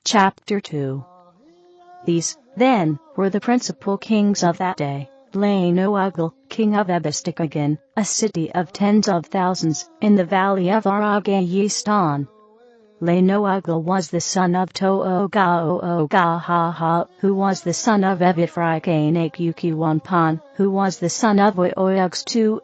Chapter 2. These, then, were the principal kings of that day. Laenoagle, king of Ebestikagan, a city of tens of thousands, in the valley of Aragayistan. Laenoagle was the son of Toogaoogahaha, who was the son of Evithrikaanakukiwanpan, who was the son of Oahspe,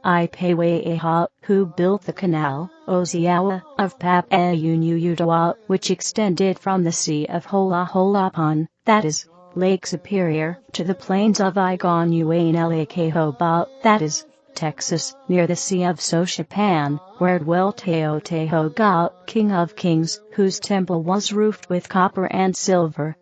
who built the canal, Oziawa, of Papayunuyutawa, which extended from the Sea of Holapan, that is, Lake Superior, to the plains of Igonuanelakahoba, that is, Texas, near the Sea of Soshapan, where dwelt Teotehoga, king of kings, whose temple was roofed with copper and silver.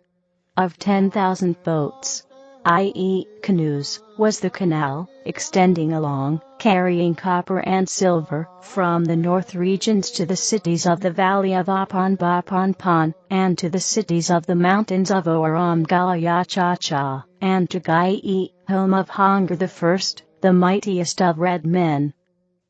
Of 10,000 boats, i.e., canoes, was the canal, extending along, carrying copper and silver, from the north regions to the cities of the valley of Apanbapanpan, and to the cities of the mountains of Oramgayachacha, and to Gai, home of Hunger the First, the mightiest of red men.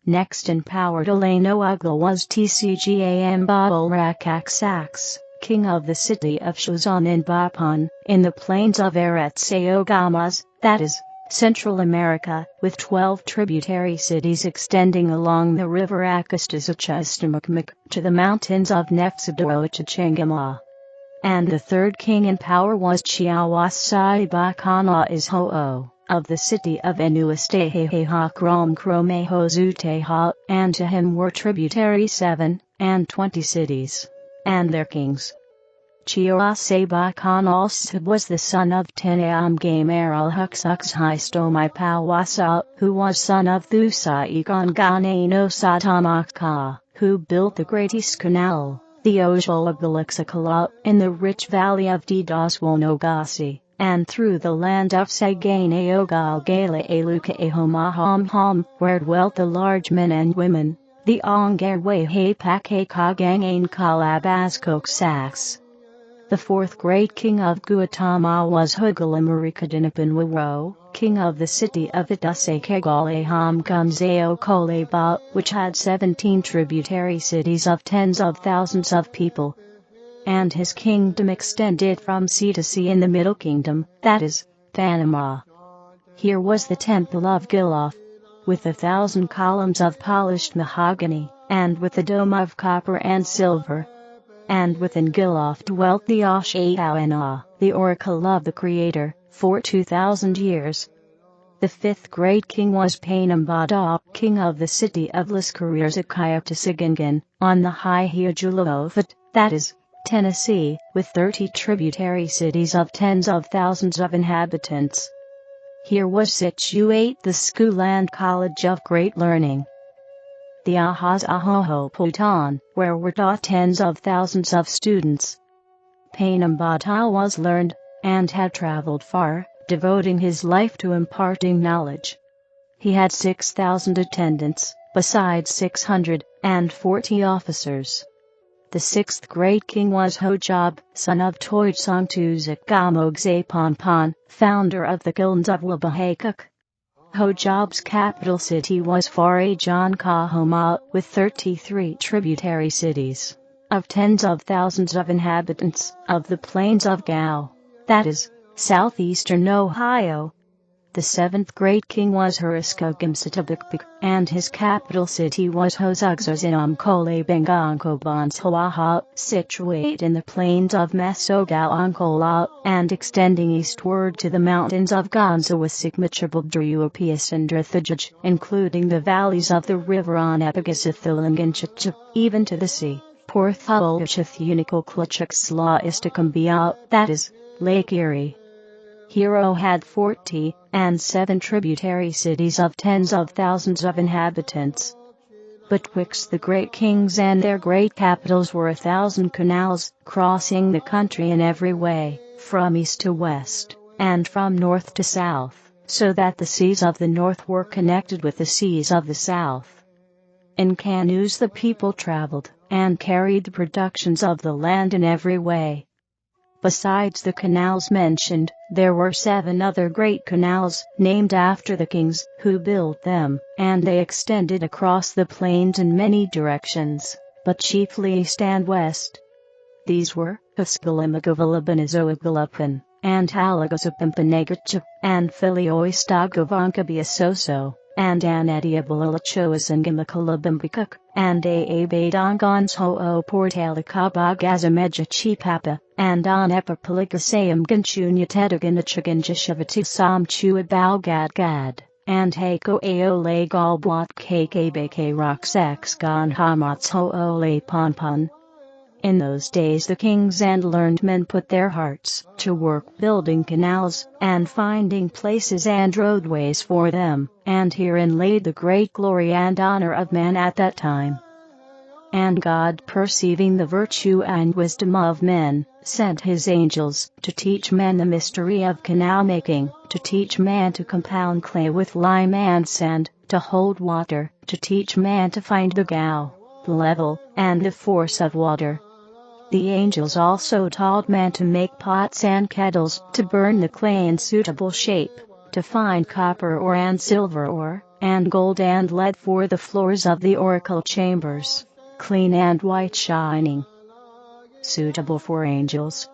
Next in power to Laenoagle was Tcgambalrakaksax, king of the city of Shuzan in Bapan, in the plains of Eretsaogamas, that is, Central America, with 12 tributary cities extending along the river Akastasachastamukmuk, to the mountains of Nefsadoochachangama. And the third king in power was Chiawasai Ishoo, of the city of Enuasteheha Kromkromehozuteha, and to him were tributary 27 cities, and their kings. Chiawasai was the son of Teneamgameralhuxuxhistomipawasa, who was son of Thusaigonganano who built the Great East Canal, the Osholagalixakala, in the rich valley of Didaswanogasi, and through the land of Saganaogalgalaelukaehomahomhom, where dwelt the large men and women, the Ongarwayhapakakagangain The fourth great king of Guatama was Hugalamarikadinapinwaro, king of the city of Idasekagalehamgunzeo which had 17 tributary cities of tens of thousands of people. And his kingdom extended from sea to sea in the Middle Kingdom, that is, Panama. Here was the temple of Giloth, with 1,000 columns of polished mahogany, and with a dome of copper and silver. And within Giloth dwelt the Oahspe, the oracle of the Creator, for 2,000 years. The fifth great king was Painambada, king of the city of Laskarirzakayaptasigangan, on the high Hiawatha, that is, Tennessee, with 30 tributary cities of tens of thousands of inhabitants. Here was situate the school and college of great learning, the Ahazahohoputan, where were taught tens of thousands of students. Painambada was learned, and had traveled far, devoting his life to imparting knowledge. He had 6,000 attendants, besides 640 officers. The sixth great king was Hojab, son of Toitsongtuzakgamogzapanpan, founder of the Gildans of Labahakuk. Hojab's capital city was Farajankahoma, with 33 tributary cities, of tens of thousands of inhabitants, of the plains of Gao, that is, southeastern Ohio. The seventh great king was Huriskogamsatabikbik, and his capital city was Hozugzazinamkolebengankobonshawaha, situate in the plains of Mesogaonkola, and extending eastward to the mountains of Gonzawasikmachabaldruupias and Drithajaj, including the valleys of the river Onepigasathilanganchach, even to the sea, Porthalchathunikalklachakslaistakambia, that is, Lake Erie. Hero had 47 tributary cities of tens of thousands of inhabitants. Betwixt the great kings and their great capitals were 1,000 canals, crossing the country in every way, from east to west, and from north to south, so that the seas of the north were connected with the seas of the south. In canoes the people traveled, and carried the productions of the land in every way. Besides the canals mentioned, there were 7 other great canals, named after the kings who built them, and they extended across the plains in many directions, but chiefly east and west. These were Huskalimagavalabanazoagalapan, and Halagasapampanegachup, and Filioistagavankabiasoso, and Anetiabalalachoasangamacalabambikuk, and Aabadongons Hoo Portalikabagazamejachipapa, and Anepapaligasayam Ganchunyatetaganachaganja Sam Chuabalgadgad, and Hako Aole Galbwat KKBK Roxex Gon Hamats Hoole Ponpon. In those days the kings and learned men put their hearts to work building canals, and finding places and roadways for them, and herein lay the great glory and honor of man at that time. And God, perceiving the virtue and wisdom of men, sent his angels to teach men the mystery of canal making, to teach man to compound clay with lime and sand, to hold water, to teach man to find the gow, the level, and the force of water. The angels also taught man to make pots and kettles, to burn the clay in suitable shape, to find copper ore and silver ore, and gold and lead for the floors of the oracle chambers, clean and white shining, suitable for angels.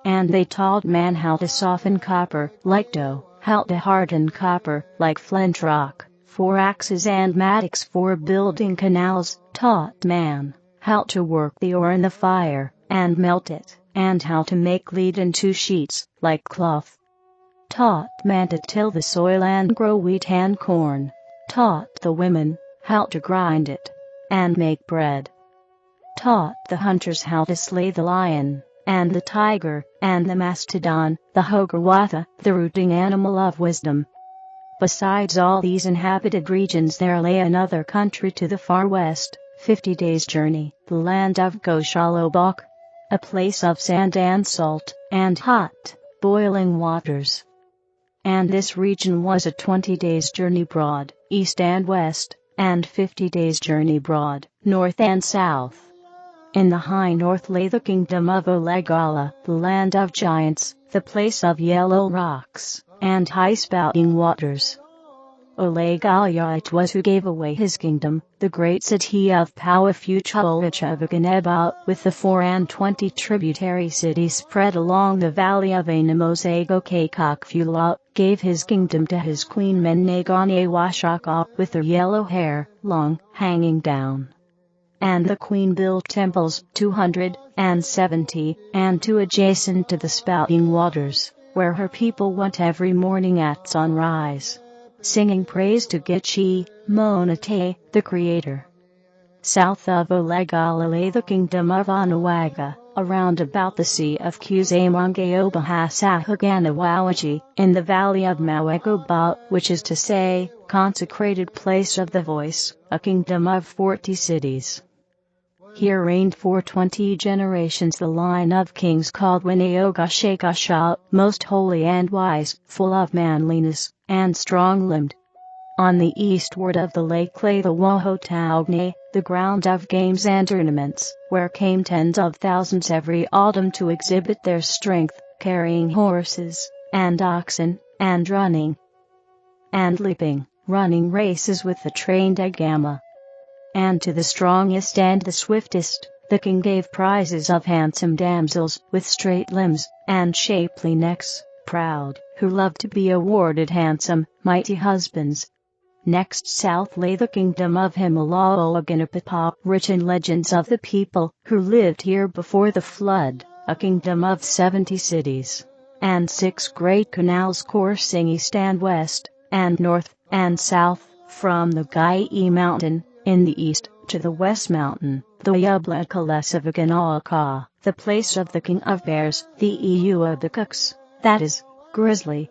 And they taught man how to soften copper like dough, how to harden copper like flint rock, for axes and mattocks for building canals, taught man how to work the ore in the fire, and melt it, and how to make lead into sheets, like cloth. Taught man to till the soil and grow wheat and corn. Taught the women how to grind it, and make bread. Taught the hunters how to slay the lion, and the tiger, and the mastodon, the Hiawatha, the rooting animal of wisdom. Besides all these inhabited regions there lay another country to the far west, 50 days' journey, the land of Goshalobok, a place of sand and salt, and hot, boiling waters. And this region was a 20 days' journey broad, east and west, and 50 days' journey broad, north and south. In the high north lay the kingdom of Olegala, the land of giants, the place of yellow rocks, and high-spouting waters. Olegala it was who gave away his kingdom, the great city of Pauafuchalachavaneba, with the 24 tributary cities spread along the valley of Anamosago Kakokfula, gave his kingdom to his queen Menagane Washaka, with her yellow hair, long, hanging down. And the queen built temples, 270, and 2 adjacent to the spouting waters, where her people went every morning at sunrise, singing praise to Gichi, Monate, the Creator. South of Olegala lay the kingdom of Anawaga, around about the sea of Kuzamangaobahasahaganawawachi, in the valley of Mawagoba, which is to say, consecrated place of the voice, a kingdom of 40 cities. Here reigned for 20 generations the line of kings called Winaogashakasha, most holy and wise, full of manliness, and strong-limbed. On the eastward of the lake lay the Wohotaogne, the ground of games and tournaments, where came tens of thousands every autumn to exhibit their strength, carrying horses, and oxen, and running, and leaping, running races with the trained agama. And to the strongest and the swiftest, the king gave prizes of handsome damsels, with straight limbs, and shapely necks, proud, who loved to be awarded handsome, mighty husbands. Next south lay the kingdom of Himalaolaganapapa, rich in legends of the people, who lived here before the flood, a kingdom of 70 cities, and 6 great canals coursing east and west, and north, and south, from the Gai mountain, in the east, to the west mountain, the Yablakalesavaganaka, the place of the king of bears, the Eubikuks, that is, grizzly.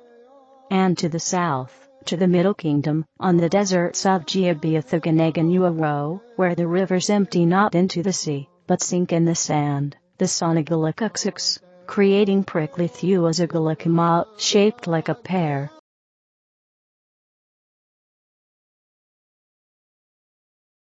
And to the south, to the middle kingdom, on the deserts of Giabiathaganaganuro, where the rivers empty not into the sea, but sink in the sand, the Sonagalikuksiks, creating prickly Thuazagalakama, shaped like a pear,